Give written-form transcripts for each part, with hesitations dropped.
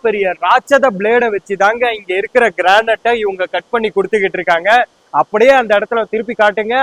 பெரிய ராட்சத பிளேடை வச்சுதாங்க இங்க இருக்கிற கிரானைட்டை இவங்க கட் பண்ணி கொடுத்துக்கிட்டு இருக்காங்க. அப்படியே அந்த இடத்துல திருப்பி காட்டுங்க.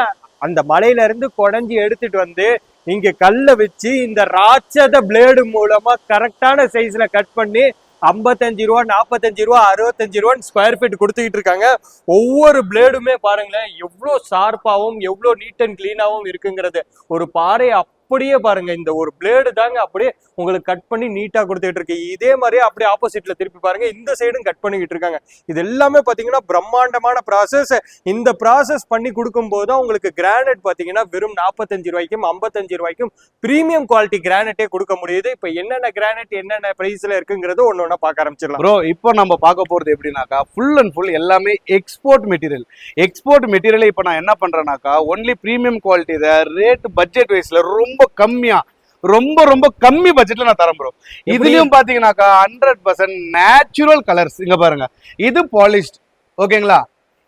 அந்த மலையில இருந்து குடஞ்சி எடுத்துட்டு வந்து இங்க கல்ல வச்சு இந்த ராட்சத பிளேடு மூலமா கரெக்டான சைஸ்ல கட் பண்ணி 55 ரூபா, 45 ரூபா, 65 ரூபான்னு ஸ்கொயர் ஃபீட் கொடுத்துக்கிட்டு இருக்காங்க. ஒவ்வொரு பிளேடுமே பாருங்களேன் எவ்வளவு ஷார்ப்பாவும் எவ்வளவு நீட் அண்ட் கிளீனாவும் இருக்குங்கிறது. ஒரு பாறை அப்படியே பாருங்க, இந்த ஒரு பிளேடு தாங்க அப்படியே உங்களுக்கு கட் பண்ணி நீட்டா கொடுத்துட்டு இருக்கு. இதே மாதிரியே அப்படியே ஆப்போசிட்ல திருப்பி பாருங்க, இந்த சைடும் கட் பண்ணிக்கிட்டு இருக்காங்க. இது எல்லாமே பாத்தீங்கன்னா பிரம்மாண்டமான ப்ராசஸ். இந்த ப்ராசஸ் பண்ணி கொடுக்கும் போது உங்களுக்கு கிரானைட் பாத்தீங்கன்னா வெறும் 45 ரூபாய்க்கும் 55 ரூபாய்க்கும் பிரீமியம் குவாலிட்டி கிரானைட்டே கொடுக்க முடியுது. இப்ப என்னென்ன கிரானைட் என்னென்ன பிரைஸ்ல இருக்குங்கிறது ஒன்னு ஒன்னா பார்க்க ஆரம்பிச்சிடலாம். ப்ரோ இப்போ நம்ம பார்க்க போறது எப்படின்னாக்கா ஃபுல் அண்ட் ஃபுல் எல்லாமே எக்ஸ்போர்ட் மெட்டீரியல். எக்ஸ்போர்ட் மெட்டீரியல் இப்போ நான் என்ன பண்றேன்னாக்கா only premium quality rate budget வைஸ்ல ரொம்ப கம்மியா ரொம்ப கம்மி பட்ஜெட்ல நான் தரேன் ப்ரோ. இதுலயும் பாத்தீங்கன்னாக்கா 100% நேச்சுரல் கலர்ஸ். இங்க பாருங்க, இது பாலிஷ்ட் ஓகேங்களா,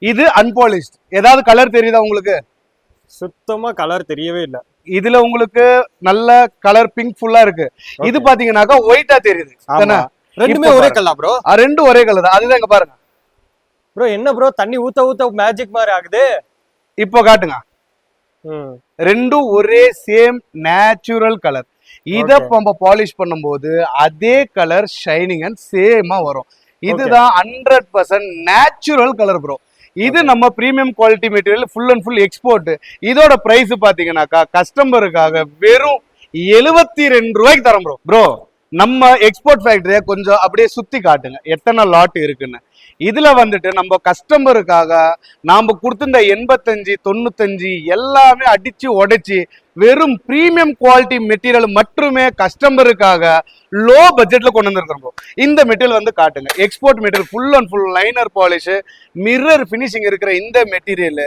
இது அன்பாலிஷ்ட். ஏதாவது கலர் தெரியுதா உங்களுக்கு? சுத்தமா கலர் தெரியவே இல்லை. இதுல உங்களுக்கு நல்ல கலர் பிங்க் ஃபுல்லா இருக்கு. இது பாத்தீங்கன்னாக்கா ஒயிட்டா தெரியுது. ரெண்டுமே ஒரே கலர் ப்ரோ. ரெண்டும் ஒரே கலர். அதுதான் இங்க பாருங்க ப்ரோ. என்ன ப்ரோ தண்ணி ஊத்த ஊத்த மேஜிக் மாதிரி ஆகுது. இப்போ காட்டுங்க, ரெண்டும் ஒரே சேம் நேச்சுரல் கலர். இத நம்ம பாலிஷ் பண்ணும்போது அதே கலர் ஷைனிங் அண்ட் சேமா வரும். இதுதான் 100% நேச்சுரல் கலர் ப்ரோ. இது நம்ம premium quality material full and full export. இதோட பிரைஸ் பாத்தீங்கன்னாக்கா கஸ்டமருக்காக வெறும் 72 ரூபாய்க்கு தரோம் ப்ரோ. ப்ரோ நம்ம எக்ஸ்போர்ட் ஃபேக்டரியை கொஞ்சம் அப்படியே சுத்தி காட்டுங்க எத்தனை லாட் இருக்குன்னு. இதுல வந்துட்டு நம்ம கஸ்டமருக்காக நாம கொடுத்திருந்த 85, 95 எல்லாமே அடிச்சு உடைச்சு வெறும் பிரீமியம் குவாலிட்டி மெட்டீரியல் மட்டுமே கஸ்டமருக்காக லோ பட்ஜெட்ல கொண்டு வந்திருக்கிறோம். இந்த மெட்டீரியல் வந்து காட்டுங்க. Export material full and full liner polish mirror finishing இருக்கிற இந்த மெட்டீரியல்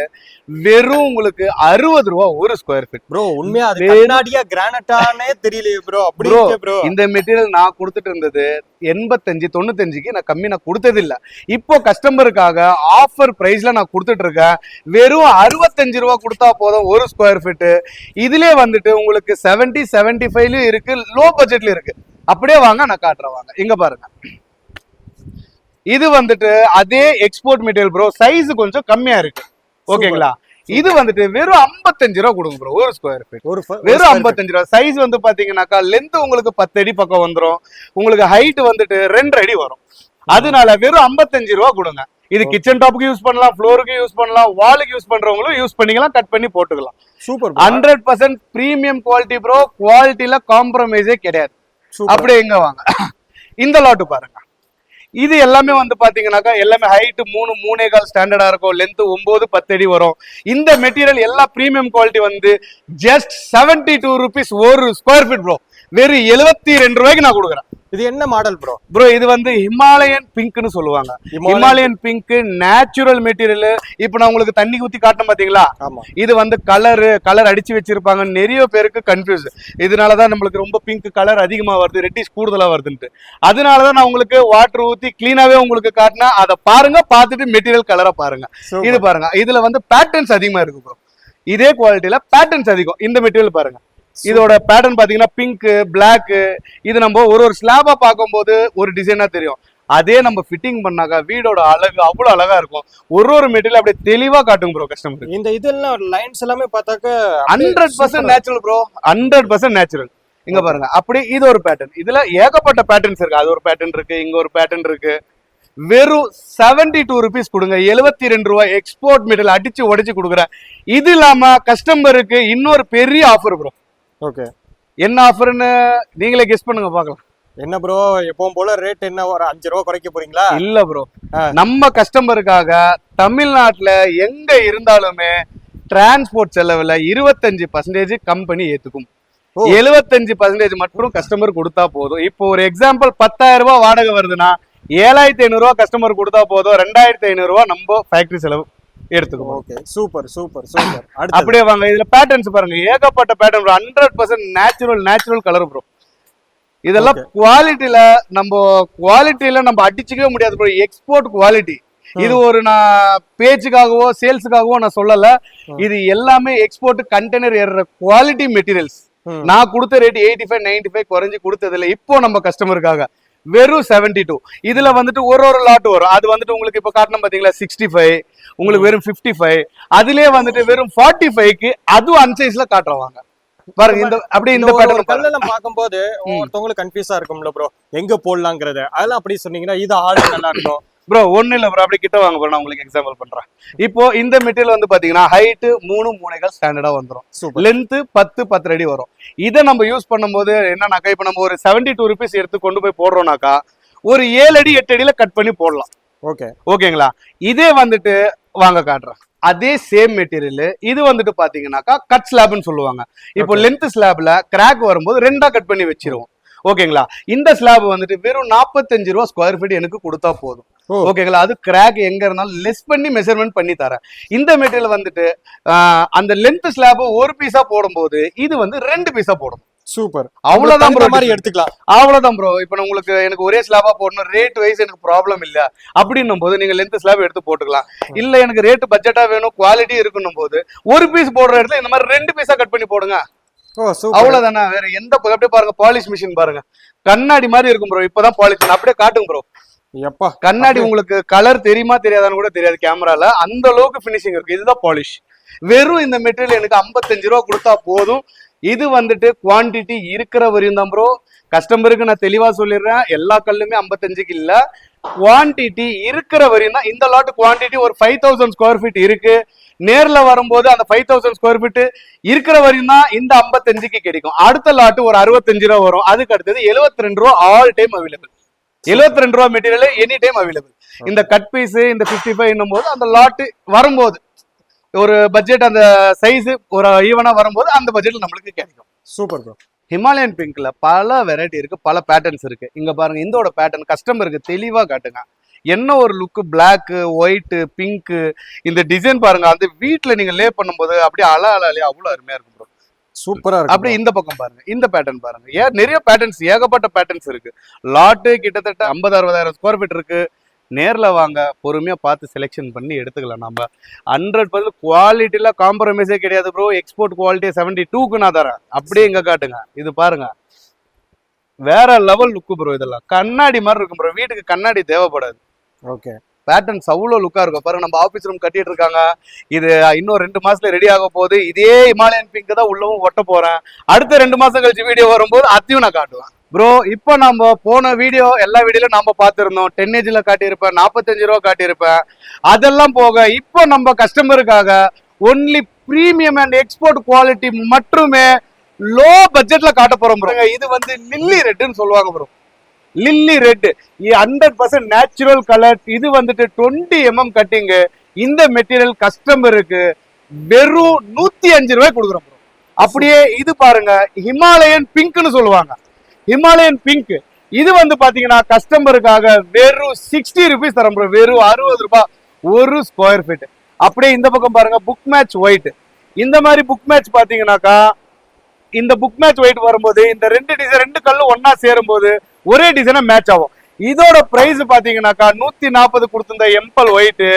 வெறும் உங்களுக்கு 60 ரூபா ஒரு ஸ்கொயர் ஃபீட். ப்ரோ உண்மையா அது கண்ணாடியா கிரானைட்டானே தெரியலையே ப்ரோ. அப்படி ப்ரோ இந்த மெட்டீரியல் நான் கொடுத்துட்டு இருந்தது 85, 95க்கு நான் கம்மி நான் கொடுத்தது இல்ல. இப்போ கஸ்டமருக்காக ஆஃபர் பிரைஸ்ல நான் கொடுத்துட்டு இருக்கேன். வெறும் 65 ரூபா கொடுத்தா போதும் ஒரு ஸ்கொயர் ஃபீட். இதுலயே வந்துட்டு உங்களுக்கு 70, 75 இருக்கு, லோ பட்ஜெட்ல இருக்கு. அப்படியே வாங்க நான் காட்டுறேன் வாங்க. இங்க பாருங்க, இது வந்துட்டு அதே எக்ஸ்போர்ட் மெட்டீரியல் ப்ரோ. சைஸ் கொஞ்சம் கம்மியா இருக்கு ஓகேங்களா. இது வந்துட்டு வெறும் 55 ரூபா கொடுங்க ப்ரோ ஒரு ஸ்கொயர் ஃபீட். வெறும் 55 ரூபா. சைஸ் வந்து பாத்தீங்கன்னாக்கா லென்த் உங்களுக்கு 10 அடி பக்கம் வந்துடும். உங்களுக்கு ஹைட் வந்துட்டு 2 அடி வரும். அதனால வெறும் 55 ரூபா கொடுங்க. இது கிச்சன் டாப்புக்கு யூஸ் பண்ணலாம், ஃப்ளோருக்கு யூஸ் பண்ணலாம், வாலுக்கு யூஸ் பண்றவங்களும் யூஸ் பண்ணிக்கலாம், கட் பண்ணி போட்டுக்கலாம். சூப்பர். 100% premium quality bro. குவாலிட்டியில காம்ப்ரமைஸே கிடையாது. அப்படியே எங்க வாங்க இந்த லாட்டு பாருங்க. இது எல்லாமே வந்து பாத்தீங்கன்னாக்கா எல்லாமே ஹைட் 3, 3.25 ஸ்டாண்டர்டா இருக்கும். லென்த் 9, 10 அடி வரும். இந்த மெட்டீரியல் எல்லா பிரீமியம் குவாலிட்டி வந்து ஜஸ்ட் 72 rupees ஒரு ஸ்கொயர் ஃபீட் ப்ரோ. வெறும் 72 ரூபாய்க்கு நான் கொடுக்குறேன். இது என்ன மாடல் ப்ரோ? ப்ரோ இது வந்து ஹிமாலயன் பிங்க்னு சொல்லுவாங்க. Himalayan pink natural material. இப்போ நான் உங்களுக்கு தண்ணி ஊத்தி காட்டணும் பாத்தீங்களா, இது வந்து கலர் அடிச்சு வச்சிருப்பாங்க. நிறைய பேருக்கு கன்ஃபியூஸ். இதனாலதான் நம்மளுக்கு ரொம்ப பிங்க் கலர் அதிகமா வருது, ரெட்டிஷ் கூடுதலா வருதுன்ட்டு. அதனாலதான் நான் உங்களுக்கு வாட்டர் ஊத்தி கிளீனாவே உங்களுக்கு காட்டினா அதை பாருங்க, பார்த்துட்டு மெட்டீரியல் கலரை பாருங்க. இது பாருங்க, இதுல வந்து பேட்டர்ன்ஸ் அதிகமா இருக்கு ப்ரோ. இதே குவாலிட்டியில பேட்டர்ன்ஸ் அதிகம். இந்த மெட்டீரியல் பாருங்க, இதோட பேட்டர்ன் பாத்தீங்கன்னா பிங்க், பிளாக். இது நம்ம ஒரு ஸ்லாபா பார்க்கும்போது ஒரு டிசைனா தெரியும். அதே நம்ம ஃபிட்டிங் பண்ணாக்கா வீடோட அழகு அவ்வளவு அழகா இருக்கும். ஒரு மெட்டீரியல் அப்படியே தெளிவா காட்டும் ப்ரோ கஸ்டமர். இந்த இதெல்லாம் லைன்ஸ் எல்லாமே பார்த்தாக்க 100% நேச்சுரல் ப்ரோ. 100% நேச்சுரல். இங்க பாருங்க, அப்படி இது ஒரு பேட்டர்ன். இதுல ஏகப்பட்ட பேட்டர்ன்ஸ் இருக்கு. அது ஒரு பேட்டர்ன் இருக்கு, இங்க ஒரு பேட்டர்ன் இருக்கு. வெறும் 72 rupees கொடுங்க. 72 ரூபாய் எக்ஸ்போர்ட் மெட்டீரியல் அடிச்சு உடைச்சு கொடுக்குறேன். இது இல்லாம கஸ்டமருக்கு இன்னொரு பெரிய ஆஃபர் ப்ரோ. ஓகே, என்ன ஆஃபர்னு நீங்களே கெஸ் பண்ணுங்க பார்க்கலாம். என்ன ப்ரோ எப்பவும் போல ரேட் என்ன ஒரு 5 ரூபா குறைக்க போறீங்களா? இல்ல ப்ரோ, நம்ம கஸ்டமருக்காக தமிழ்நாட்டுல எங்க இருந்தாலுமே டிரான்ஸ்போர்ட் செலவுல 25% கம்பெனி ஏத்துக்கும். 75% மட்டும் கஸ்டமர் கொடுத்தா போதும். இப்போ ஒரு எக்ஸாம்பிள் 10,000 ரூபாய் வாடகை வருதுன்னா 7,500 ரூபாய் கஸ்டமர் கொடுத்தா போதும். 2,500 ரூபாய் நம்ம ஃபேக்டரி செலவு எடுத்துக்கோ. Okay, super super super. அப்படியே வாங்க, இதுல பேட்டர்ன்ஸ் பாருங்க, ஏகப்பட்ட பேட்டர்ன். 100% natural colour bro. இதெல்லாம் குவாலிட்டியில நம்ம அடிச்சுக்கவே முடியாது ப்ரோ. Export quality. இது ஒரு நான் பேச்சுக்காகவோ சேல்ஸுக்காகவோ நான் சொல்லல. இது எல்லாமே எக்ஸ்போர்ட் கண்டெய்னர் ஏறுற குவாலிட்டி மெட்டீரியல்ஸ். நான் கொடுத்த ரேட் 85, 95 குறைஞ்சு கொடுத்தது இல்லை. இப்போ நம்ம கஸ்டமருக்காக வெறும் 72. இதுல வந்துட்டு ஒரு லாட் வரும். அது வந்துட்டு உங்களுக்கு இப்ப காட்டணும் பாத்தீங்களா 65, உங்களுக்கு வெறும் 55. அதுலயே வந்துட்டு வெறும் 45க்கு அதுவும் அன்சைஸ்ல காட்டுறவாங்க. பாருங்க இந்த அப்படியே இந்த பேட்டர்ன் கல்ல பாக்கும்போது ஒருத்தவங்களுக்கு கன்ஃபியூஸா இருக்கும்ல ப்ரோ, எங்க போடலாங்கிறது. அதெல்லாம் அப்படி சொன்னீங்கன்னா இது ஆடு நல்லா இருக்கும் ப்ரோ. ஒண்ணு இல்ல ப்ரோ, அப்படி கிட்ட வாங்க ப்ரோ, நான் உங்களுக்கு எக்ஸாம்பிள் பண்றேன். இப்போ இந்த மெட்டீரியல் வந்து பாத்தீங்கன்னா ஹைட் 3 ஸ்டாண்டர்டா வந்துரும், லென்த் 10 அடி வரும். இதை நம்ம யூஸ் பண்ணும்போது என்னன்னாக்கா, இப்ப நம்ம ஒரு 72 rupees எடுத்து கொண்டு போய் போடுறோம்னாக்கா ஒரு 7 அடி 8 அடியில கட் பண்ணி போடலாம். ஓகேங்களா? இதே வந்துட்டு வாங்க காட்டுறேன். அதே சேம் மெட்டீரியல் இது வந்துட்டு பாத்தீங்கன்னாக்கா கட் ஸ்லாப்னு சொல்லுவாங்க. இப்போ லென்த் ஸ்லாப்ல கிராக் வரும்போது 2ஆ கட் பண்ணி வச்சிருவோம். ஓகேங்களா? இந்த ஸ்லாப் வந்துட்டு வெறும் 45 ரூபா ஸ்கொயர் ஃபீட் எனக்கு கொடுத்தா போதும். ஓகேங்களா? அது கிராக் எங்க இருந்தாலும் லெஸ் பண்ணி மெஷர்மெண்ட் பண்ணி தரேன். இந்த மெட்டீரியல் வந்துட்டு அந்த லென்த் ஸ்லாப் ஒரு பீஸா போடும்போது இது வந்து 2 பீஸா போடும். சூப்பர். அவ்வளவுதான் ப்ரோ, மாதிரி எடுத்துக்கலாம். அவ்வளவுதான் ப்ரோ. இப்ப உங்களுக்கு எனக்கு ஒரே ஸ்லாபா போடணும், ரேட் வைஸ் எனக்கு ப்ராப்ளம் இல்ல அப்படின்னும் போது நீங்க லென்த் ஸ்லாப் எடுத்து போட்டுக்கலாம். இல்ல எனக்கு ரேட் பட்ஜெட்டா வேணும், குவாலிட்டி இருக்கணும் போது ஒரு பீஸ் போடுற இடத்துல இந்த மாதிரி 2 பீஸா கட் பண்ணி போடுங்க. அவ்வளவுதானே, வேற எந்த. அப்படியே பாருங்க, பாலிஷ் மிஷின் பாருங்க, கண்ணாடி மாதிரி இருக்கும் ப்ரோ. இப்பதான் பாலிஷ் அப்படியே காட்டுங்க ப்ரோ. எப்பா கண்ணாடி உங்களுக்கு கலர் தெரியுமா தெரியாதான்னு கூட தெரியாது கேமரால, அந்த அளவுக்கு பினிஷிங் இருக்கு. இதுதான் பாலிஷ். வெறும் இந்த மெட்டீரியல் எனக்கு 55 ரூபா கொடுத்தா போதும். இது வந்துட்டு குவான்டிட்டி இருக்கிற வரையும் தான் ப்ரோ. கஸ்டமருக்கு நான் தெளிவா சொல்லிடுறேன், எல்லா கல்லுமே 55க்கு இல்ல, குவான்டிட்டி இருக்கிற வரையும் தான். இந்த லாட் குவான்டிட்டி ஒரு 5000 ஸ்கொயர் ஃபீட் இருக்கு. நேர்ல வரும்போது அந்த 5000 ஸ்கொயர் ஃபீட் இருக்கிற வரையும் தான் இந்த 55க்கு கிடைக்கும். அடுத்த லாட் ஒரு 65 ரூபா வரும். அதுக்கு அடுத்தது 72 ரூபா ஆல் டைம் அவைலபிள். 72 ரூபா மெட்டீரியல் எனி டைம் அவைலபிள். இந்த கட் பீஸ் இந்த 55 என்னும் போது அந்த லாட் வரும்போது ஒரு பட்ஜெட் அந்த சைஸ் ஒரு ஈவனா வரும்போது அந்த பட்ஜெட்ல நம்மளுக்கு கிடைக்கும். Super bro. ஹிமாலயன் பிங்க்ல பல வெரைட்டி இருக்கு, பல பேட்டர்ன்ஸ் இருக்கு. இங்க பாருங்க, இதோட பேட்டர்ன் கஸ்டமருக்கு தெளிவா காட்டுங்க. என்ன ஒரு லுக், பிளாக், ஒயிட், பிங்க், இந்த டிசைன் பாருங்க. அந்த வீட்டுல நீங்க லே பண்ணும்போது அப்படியே அலையா அவ்வளவு அருமையா இருக்கும் ப்ரோ. சூப்பரா இருக்கு. அப்படியே இந்த பக்கம் பாருங்க, இந்த பேட்டர்ன் பாருங்க. நிறைய பேட்டர்ன்ஸ், ஏகப்பட்ட பேட்டர்ன்ஸ் இருக்கு. லாட்டு கிட்டத்தட்ட 50-60,000 ஸ்கொயர் ஃபீட் இருக்கு. நேர்ல வாங்க, பொறுமையா பார்த்து செலெக்ஷன் பண்ணி எடுத்துக்கலாம். நம்ம 100% குவாலிட்டில காம்ப்ரமைஸே கிடையாது ப்ரோ. எக்ஸ்போர்ட் குவாலிட்டி 72க்கு நான் தரேன். அப்படியே இங்க காட்டுங்க, இது பாருங்க, வேற லெவல் லுக்கு ப்ரோ. இதெல்லாம் கண்ணாடி மாதிரி இருக்கும் ப்ரோ. வீட்டுக்கு கண்ணாடி தேவைப்படாது. ஓகே, பேட்டர்ன்ஸ் அவ்வளவு லுக்கா இருக்கும் பாருங்க. நம்ம ஆபீஸ் ரூம் கட்டிட்டு இருக்காங்க, இது இன்னும் 2 மாசத்துல ரெடி ஆக போகுது. இதே ஹிமாலயன் பிங்க் தான் உள்ளவும் ஒட்ட போறேன். அடுத்த 2 மாசம் கழிச்சு வீடியோ வரும்போது அதையும் நான் காட்டுவேன் ப்ரோ. இப்போ நம்ம போன வீடியோ எல்லா வீடியோல நம்ம பார்த்திருந்தோம். 10Hல காட்டியிருப்பேன், 45 ரூபா காட்டியிருப்பேன். அதெல்லாம் போக இப்போ நம்ம கஸ்டமருக்காக only premium and export quality மட்டுமே லோ பட்ஜெட்ல காட்ட போறோம் ப்ரோ. இது வந்து லில்லி ரெட்னு சொல்லுவாங்க bro. Lily red 100% natural colour. இது வந்துட்டு 20 mm கட்டிங். இந்த மெட்டீரியல் கஸ்டமருக்கு வெறும் 105 ரூபாய் கொடுக்குறோம் ப்ரோ. அப்படியே இது பாருங்க, ஹிமாலயன் பிங்க்னு சொல்லுவாங்க. ஹிமாலயன் பிங்க் இது வந்து பாத்தீங்கன்னா கஸ்டமருக்காக வெறும் 60 rupees தரோம் ப்ரோ. வெறும் 60 ரூபாய் ஒரு ஸ்கொயர் ஃபீட். அப்படியே இந்த பக்கம் பாருங்க, புக் மேட்ச் ஒயிட். இந்த மாதிரி புக் மேட்ச் பாத்தீங்கன்னாக்கா, இந்த புக் மேட்ச் ஒயிட் வரும்போது இந்த 2 டிசைன் 2 கல்லு ஒன்னா சேரும் போது ஒரே டிசைனா மேட்ச் ஆகும். இதோட பிரைஸ் பாத்தீங்கன்னாக்கா 140 கொடுத்திருந்த எம்பல் ஒயிட்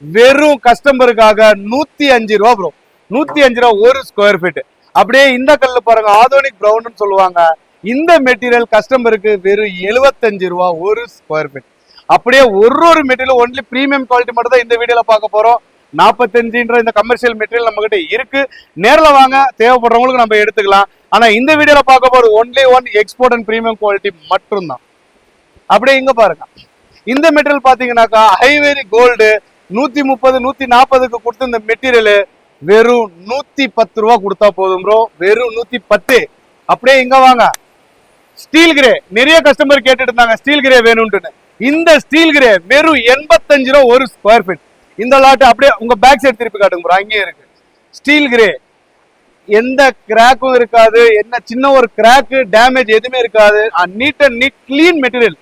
வெறும் கஸ்டமருக்காக 105 ரூபா ப்ரோ. 105 ரூபா ஒரு ஸ்கொயர் ஃபீட். அப்படியே இந்த கல்லு பாருங்க, ஆதோனிக் பிரவுன் சொல்லுவாங்க. இந்த மெட்டீரியல் கஸ்டமருக்கு வெறும் 75 ரூபா ஒரு ஸ்கொயர் ஃபீட். அப்படியே ஒரு மெட்டீரியல் ஒன்லி பிரீமியம் குவாலிட்டி மட்டும் தான் இந்த வீடியோல பார்க்க போறோம். 45ன்ற இந்த கமர்ஷியல் மெட்டீரியல் நம்ம கிட்ட இருக்கு. நேர்ல வாங்க, தேவைப்படுறவங்களுக்கு நம்ம எடுத்துக்கலாம். ஆனா இந்த வீடியோல பார்க்க போறது only one export and premium quality மட்டும் தான். அப்படியே இங்க பாருங்க, இந்த மெட்டீரியல் பாத்தீங்கன்னாக்கா ஹைவேரி கோல்டு 130 140க்கு கொடுத்த இந்த மெட்டீரியல் வெறும் 110 ரூபா கொடுத்தா போதும் ப்ரோ. வெறும் 110. அப்படியே இங்க வாங்க, ஸ்டீல் கிரே. நிறைய கஸ்டமர் கேட்டுட்டு இருந்தாங்க ஸ்டீல் கிரே வேணும்னு. இந்த ஸ்டீல் கிரே வெறும் 85 ரூபா ஒரு ஸ்கொயர் ஃபீட். இந்த லாட் அப்படியே உங்க பேக் சைடு திருப்பி காட்டுங்க ப்ரோ. அங்கேயே இருக்கு ஸ்டீல் கிரே. எந்த கிராக்கும் இருக்காது, என்ன சின்ன ஒரு கிராக் டேமேஜ் எதுவுமே இருக்காது. Neat and neat clean material,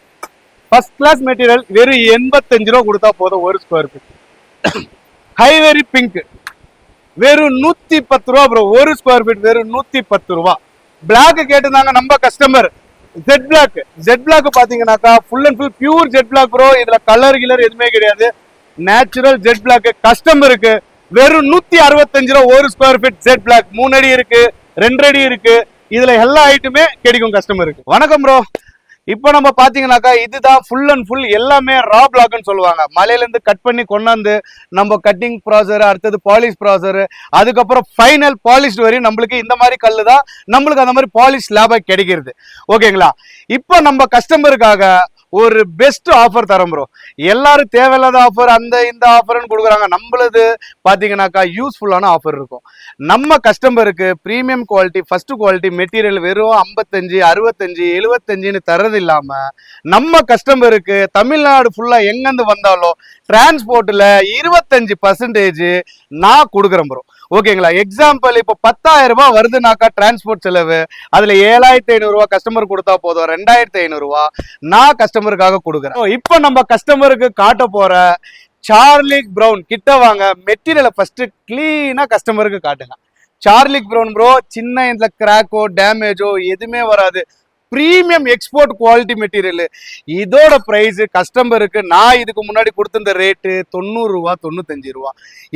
first class material. வெறும் 85 ரூபா கொடுத்தா போதும் ஒரு ஸ்கொயர் ஃபீட். ஹைவேரி பிங்க் வெறும் 110 ரூபா ப்ரோ ஒரு ஸ்கொயர் ஃபீட். வெறும் 110 ரூபா. பிளாக் கேட்டிருந்தாங்க நம்ம கஸ்டமர். ஜெட் பிளாக் பாத்தீங்கன்னாக்கா full and full pure jet black bro. இதுல கலர் எதுவுமே கிடையாது. நேச்சுரல் ஜெட் பிளாக் கஸ்டமருக்கு வெறும் 165 ரூபா ஒரு ஸ்கொயர் ஃபீட். ஜெட் பிளாக் 3 அடி இருக்கு, 2 அடி இருக்கு. இதுல எல்லா ஐட்டமே கிடைக்கும் கஸ்டமருக்கு. வணக்கம் ப்ரோ. இப்போ நம்ம பாத்தீங்கன்னாக்கா இதுதான் ஃபுல் அண்ட் ஃபுல் எல்லாமே ரா பிளாக்னு சொல்லுவாங்க. மலையில இருந்து கட் பண்ணி கொண்டாந்து நம்ம கட்டிங் ப்ராசர், அடுத்தது பாலிஷ் ப்ராசர், அதுக்கப்புறம் ஃபைனல் பாலிஷ் வரையும் நம்மளுக்கு இந்த மாதிரி கல்லு தான் நம்மளுக்கு அந்த மாதிரி பாலிஷ் ஸ்லாபா கிடைக்கிறது. ஓகேங்களா? இப்போ நம்ம கஸ்டமருக்காக ஒரு பெஸ்ட் ஆஃபர் தரோம் ப்ரோ. எல்லாரும் தேவையில்லாத ஆஃபர் அந்த இந்த ஆஃபர்னு கொடுக்குறாங்க. நம்மளது பாத்தீங்கன்னாக்கா யூஸ்ஃபுல்லான ஆஃபர் இருக்கும். நம்ம கஸ்டமருக்கு premium quality, first quality material வெறும் 55, 65, 75ன்னு தரது இல்லாம நம்ம கஸ்டமருக்கு தமிழ்நாடு ஃபுல்லா எங்கிருந்து வந்தாலும் டிரான்ஸ்போர்ட்ல 25% நான் கொடுக்குறேன் ப்ரோ. ஓகேங்களா? எக்ஸாம்பிள் இப்போ 10,000 ரூபாய் வருதுனாக்கா டிரான்ஸ்போர்ட் செலவு, அதுல 7,500 ரூபாய் கஸ்டமர் கொடுத்தா போதும், 2,500 ரூபாய் நான் கஸ்டமருக்காக கொடுக்குறேன். இப்போ நம்ம கஸ்டமருக்கு காட்ட போற சார்லிக் பிரவுன் கிட்ட வாங்க. மெட்டீரியலை ஃபர்ஸ்ட் கிளீனா கஸ்டமருக்கு காட்டுங்க. சார்லிக் பிரவுன் ப்ரோ சின்ன இந்த கிராக்கோ டேமேஜோ எதுவுமே வராது. Premium export quality material. இதோட பிரைஸ் கஸ்டமருக்கு நான் இதுக்கு முன்னாடி கொடுத்திருந்த ரேட்டு 90 ரூபா 95 ரூபா.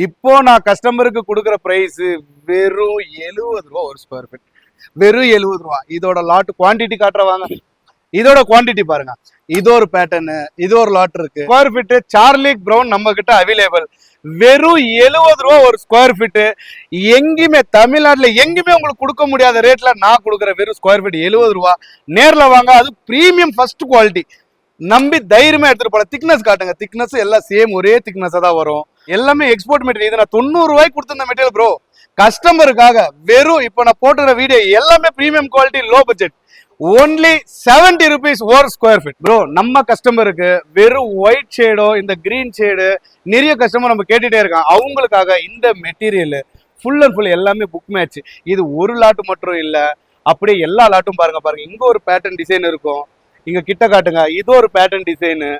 இப்போ நான் கஸ்டமருக்கு கொடுக்குற பிரைஸ் வெறும் 70 ரூபா ஒரு ஸ்கொயர் ஃபீட். வெறும் 70 ரூபா. இதோட லாட் குவான்டிட்டி காட்டுறவாங்க. இதோட குவான்டிட்டி பாருங்க. இது ஒரு பேட்டர்னு, இது ஒரு லாட் இருக்கு. ஸ்கொயர் ஃபீட் சார்லிக் பிரவுன் நம்ம கிட்ட அவைலபிள். வெறும் 70 ரூபா ஒரு ஸ்கொயர் ஃபீட். எங்கேயுமே தமிழ்நாட்டுல எங்கேயுமே உங்களுக்கு கொடுக்க முடியாத ரேட்ல நான் கொடுக்குற வெறும் ஸ்கொயர் ஃபீட் 70 ரூபா. நேர்ல வாங்க. அது பிரீமியம் ஃபர்ஸ்ட் குவாலிட்டி. நம்பி தைரியமா எடுத்துட்டு போல. திக்னஸ் காட்டுங்க. திக்னஸ் எல்லாம் சேம் ஒரே திக்னஸ் தான் வரும். எல்லாமே எக்ஸ்போர்ட் மெட்டீரியல். இது நான் 90 ரூபாய்க்கு கொடுத்திருந்த மெட்டீரியல் ப்ரோ. கஸ்டமருக்காக வெறும் இப்போ நான் போட்டுற வீடியோ எல்லாமே premium quality, low budget. only 70 rupees ஒரு ஸ்கொயர் ஃபீட் ப்ரோ. நம்ம கஸ்டமருக்கு வெறும் ஒயிட் ஷேடோ இந்த கிரீன் ஷேடு நிறைய கஸ்டமர் நம்ம கேட்டுட்டே இருக்காங்க. அவங்களுக்காக இந்த மெட்டீரியல் ஃபுல் அண்ட் ஃபுல் எல்லாமே புக் மேட்ச். இது ஒரு லாட்டு மட்டும் இல்ல, அப்படியே எல்லா லாட்டும் பாருங்க. இங்க ஒரு பேட்டர்ன் டிசைன் இருக்கும். இங்க கிட்ட காட்டுங்க. இது ஒரு பேட்டர்ன் டிசைனு.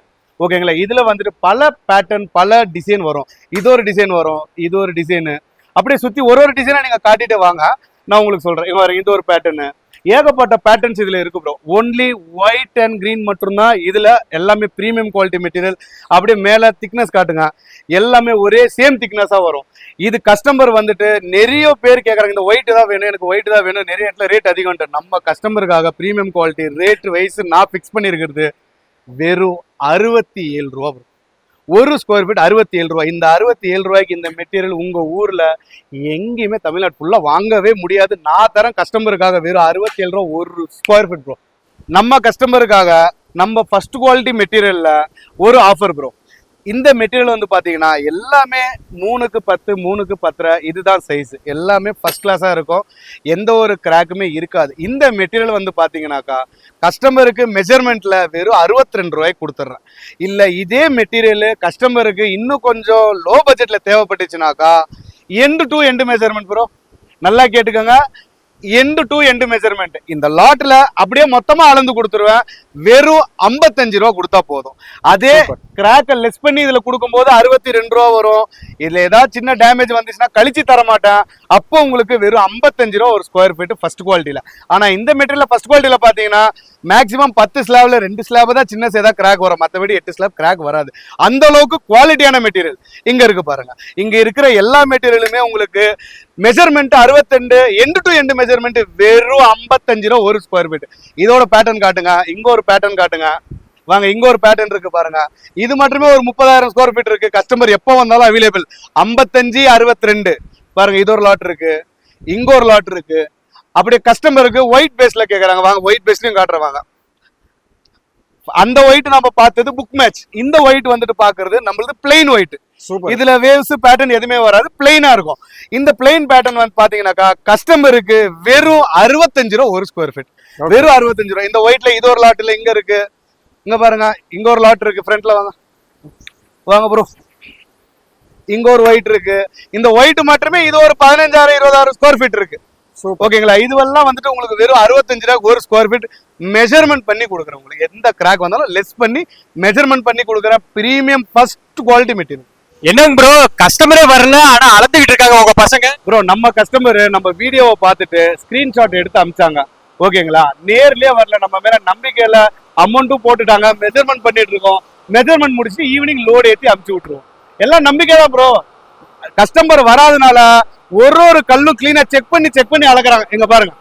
ஓகேங்களா? இதுல வந்துட்டு பல பேட்டர்ன் பல டிசைன் வரும். இது ஒரு டிசைன் வரும், இது ஒரு டிசைனு. அப்படியே சுத்தி ஒரு டிசைனா நீங்க காட்டிட்டு வாங்க, நான் உங்களுக்கு சொல்றேன். இது ஒரு பேட்டர்னு. ஏகப்பட்ட பேட்டர்ன்ஸ் இதுல இருக்கு bro. Only white and green மட்டும்தான் இதுல எல்லாமே பிரீமியம் குவாலிட்டி மெட்டீரியல். அப்படியே மேல திக்னஸ் காட்டுங்க. எல்லாமே ஒரே சேம் திக்னஸா வரும். இது கஸ்டமர் வந்துட்டு நிறைய பேர் கேட்கறாங்க, இந்த ஒயிட் தான் வேணும், எனக்கு ஒயிட் தான் வேணும். நிறைய இடத்துல ரேட் அதிகம். நம்ம கஸ்டமருக்காக பிரீமியம் குவாலிட்டி ரேட் வைஸ் நான் பிக்ஸ் பண்ணிருக்கிறது வெறும் 67 ரூபா ஒரு ஸ்கொயர் ஃபீட். 67 ரூபாய். இந்த 67 ரூபாய்க்கு இந்த மெட்டீரியல் உங்க ஊர்ல எங்கேயுமே தமிழ்நாடு ஃபுல்லா வாங்கவே முடியாது. நான் தரேன் கஸ்டமருக்காக வெறும் 67 ரூபா ஒரு ஸ்கொயர் ஃபீட் ப்ரோ. நம்ம கஸ்டமருக்காக நம்ம ஃபர்ஸ்ட் குவாலிட்டி மெட்டீரியல்ல ஒரு ஆஃபர் ப்ரோ. இந்த மெட்டீரியல் வந்து பாத்தீங்கன்னா எல்லாமே 3க்கு 10 3க்கு 10 இதுதான் சைஸ். எல்லாமே ஃபர்ஸ்ட் கிளாஸா இருக்கும். எந்த ஒரு கிராக்குமே இருக்காது. இந்த மெட்டீரியல் வந்து பாத்தீங்கன்னாக்கா கஸ்டமருக்கு மெஷர்மெண்ட்ல வெறும் 62 ரூபாய்க்கு கொடுத்துட்றேன். இல்ல இதே மெட்டீரியல் கஸ்டமருக்கு இன்னும் கொஞ்சம் லோ பட்ஜெட்ல தேவைப்பட்டுச்சுனாக்கா end to end measurement bro. நல்லா கேட்டுக்கோங்க. End to end measurement. இந்த லாட்ல அப்படியே மொத்தமா அளந்து கொடுத்துருவேன். வெறும் 55 ரூபா கொடுத்தா போதும். அதே கிராக்க லெஸ் பண்ணி இதுல கொடுக்கும்போது 62 ரூபா வரும். இதுல ஏதாவது சின்ன டேமேஜ் வந்துச்சுன்னா கழிச்சு தர மாட்டேன். அப்போ உங்களுக்கு வெறும் 55 ரூபா ஒரு ஸ்கொயர் ஃபீட் ஃபர்ஸ்ட் குவாலிட்டியில. ஆனா இந்த மெட்டீரியல் ஃபர்ஸ்ட் குவாலிட்டியில பாத்தீங்கன்னா மேக்ஸிமம் 10 ஸ்லாப்ல 2 ஸ்லாப் தான் சின்ன சேதா கிராக் வரும். மற்றபடி 8 ஸ்லாப் கிராக் வராது. அந்த அளவுக்கு குவாலிட்டியான மெட்டீரியல் இங்க இருக்கு பாருங்க. இங்க இருக்கிற எல்லா மெட்டீரியலுமே உங்களுக்கு measurement 62 end to end measurement வெறும் 55 ரூபா ஒரு ஸ்கொயர் ஃபீட். இதோட பேட்டர்ன் காட்டுங்க. இங்க ஒரு பேட்டர்ன் காட்டுங்க. வாங்க, இங்க ஒரு பேட்டர்ன் இருக்கு பாருங்க. இது மட்டுமே ஒரு 30,000 ஸ்கொயர் ஃபீட் இருக்கு. கஸ்டமர் எப்போ வந்தாலும் அவைலபிள். 55 62 பாருங்க. இது ஒரு லாட் இருக்கு, இங்க ஒரு லாட் இருக்கு. அப்படியே கஸ்டமருக்கு ஒயிட் பேஸ்ல கேக்குறாங்க. வாங்க ஒயிட் பேஸ்லயும் காட்டுறவாங்க. அந்த ஒயிட் நம்ம பார்த்தது புக் மேட்ச். இந்த ஒயிட் வந்துட்டு பாக்குறது நம்மளது பிளைன் ஒயிட். இதுல வேவ்ஸ் பேட்டர்ன் எதுவுமே வராது, பிளைனா இருக்கும். இந்த பிளைன் பேட்டர்ன் வந்து பாத்தீங்கன்னாக்கா கஸ்டமருக்கு வெறும் 65 ரூபா ஒரு ஸ்கொயர் ஃபீட். வெறும் 65 ரூபா. இந்த ஒயிட்ல இது ஒரு லாட் இல்ல, இங்க இருக்கு. இங்க பாருங்க, இங்க ஒரு லாட் இருக்கு. ஃப்ரண்ட்ல வாங்க வாங்க ப்ரோ. இங்க ஒரு ஒயிட் இருக்கு. இந்த ஒயிட் மட்டுமே இது ஒரு 15,000 20,000 ஸ்கொயர் ஃபீட் இருக்கு. ஓகேங்களா? இதுவெல்லாம் வந்துட்டு உங்களுக்கு வெறும் 65 ரூபா ஒரு ஸ்கொயர் ஃபீட் மெஷர்மெண்ட் பண்ணி கொடுக்குறேன். உங்களுக்கு எந்த கிராக் வந்தாலும் லெஸ் பண்ணி மெஷர்மெண்ட் பண்ணி கொடுக்குற பிரீமியம் ஃபர்ஸ்ட் குவாலிட்டி மெட்டீரியல். என்னங்க ப்ரோ, கஸ்டமரே வரல ஆனா அளந்துகிட்டு இருக்காங்க உங்க பசங்க? ப்ரோ நம்ம கஸ்டமர் நம்ம வீடியோவை பார்த்துட்டு ஸ்கிரீன்ஷாட் எடுத்து அனுப்பிச்சாங்க. ஓகேங்களா? நேர்லயே வரல, நம்ம மேல நம்பிக்கையில அமௌண்ட்டும் போட்டுட்டாங்க. மெஷர்மெண்ட் பண்ணிட்டு இருக்கோம். மெஷர்மெண்ட் முடிச்சுட்டு ஈவினிங் லோடு ஏற்றி அனுப்பிச்சு விட்டுருவோம். எல்லாம் நம்பிக்கை தான் ப்ரோ. கஸ்டமர் வராதனால ஒரு கல்லும் கிளீனா செக் பண்ணி அளக்குறாங்க. இங்க பாருங்க,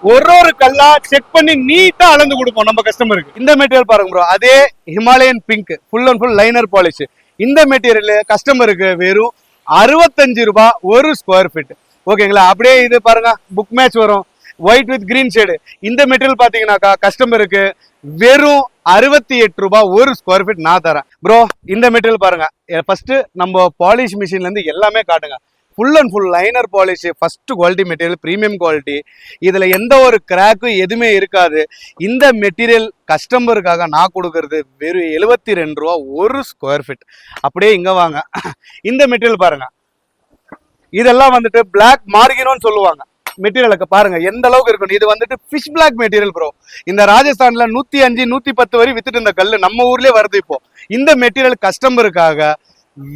ஒரு கல்லா செக் பண்ணி நீட்டா அளந்து கொடுப்போம் நம்ம கஸ்டமருக்கு. இந்த மெட்டீரியல் பாருங்க ப்ரோ, அதே Himalayan pink full and full liner polish. இந்த மெட்டீரியல் கஸ்டமருக்கு வெறும் 65 ரூபாய் ஒரு ஸ்கொயர் ஃபீட். ஓகேங்களா? அப்படியே இது பாருங்க, புக் மேட்ச் வரும், ஒயிட் வித் கிரீன் ஷேடு. இந்த மெட்டீரியல் பாத்தீங்கன்னாக்கா கஸ்டமருக்கு வெறும் 68 ரூபாய் ஒரு ஸ்கொயர் ஃபீட் நான் தரேன் ப்ரோ. இந்த மெட்டீரியல் பாருங்க, ஃபர்ஸ்ட் நம்ம பாலிஷ் மிஷின்ல இருந்து எல்லாமே காட்டுங்க. Full and full liner polish, first quality material, premium quality. இதுல எந்த ஒரு கிராக்கும் எதுவுமே இருக்காது. இந்த மெட்டீரியல் கஸ்டமருக்காக நான் கொடுக்கறது வெறும் 72 ரூபா ஒரு ஸ்கொயர் ஃபீட். அப்படியே இங்க வாங்க, இந்த மெட்டீரியல் பாருங்க, இதெல்லாம் வந்துட்டு பிளாக் மார்கினோன்னு சொல்லுவாங்க. மெட்டீரியலுக்கு பாருங்க எந்த அளவுக்கு இருக்கும். இது வந்துட்டு ஃபிஷ் பிளாக் மெட்டீரியல் ப்ரோ. இந்த ராஜஸ்தான்ல 105 110 வரை வித்துட்டு இருந்த கல்லு நம்ம ஊர்லயே வருது இப்போ. இந்த மெட்டீரியல் கஸ்டமருக்காக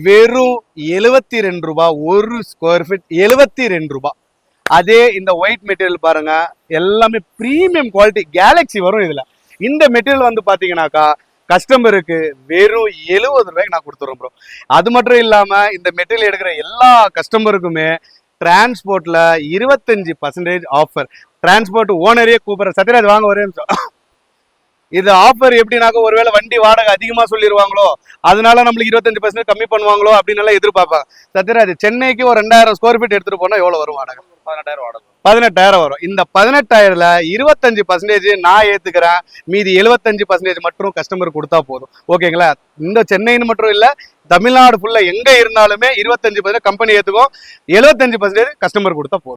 வெறும் 72 ரூபாய் ஒரு ஸ்கொயர் ஃபீட், 72 ரூபாய். அதே இந்த ஒயிட் மெட்டீரியல் பாருங்க, எல்லாமே பிரீமியம் குவாலிட்டி, கேலக்ஸி வரும் இதுல. இந்த மெட்டீரியல் வந்து பாத்தீங்கன்னாக்கா கஸ்டமருக்கு வெறும் 70 ரூபாய்க்கு நான் கொடுத்துறோம் ப்ரோ. அது மட்டும் இல்லாம இந்த மெட்டீரியல் எடுக்கிற எல்லா கஸ்டமருக்குமே டிரான்ஸ்போர்ட்ல 25% ஆஃபர். டிரான்ஸ்போர்ட் ஓனரே கூப்பிடுற, சத்யராஜ் வாங்க ஒரே நிமிஷம். இது ஆஃபர் எப்படின்னாக்க, ஒருவேளை வண்டி வாடகை அதிகமா சொல்லிடுவாங்களோ, அதனால நம்மளுக்கு 25% கம்மி பண்ணுவாங்களோ அப்படின்னு எல்லாம் எதிர்பார்ப்பாங்க. சத்யராஜ், சென்னைக்கு ஒரு 2000 ஸ்கொயர் ஃபீட் எடுத்துட்டு போனா எவ்வளவு வரும் வாடகை? 18,000 வாடகை. 18,000 வரும். இந்த 18,000ல 25% நான் ஏத்துக்கிறேன், மீதி 75% மட்டும் கஸ்டமர் கொடுத்தா போதும். ஓகேங்களா? இந்த சென்னைன்னு மட்டும் இல்ல, தமிழ்நாடு ஃபுல்லா எங்க இருந்தாலுமே 25% கம்பெனி ஏத்துக்கும், 75% கஸ்டமர் கொடுத்தா போதும்.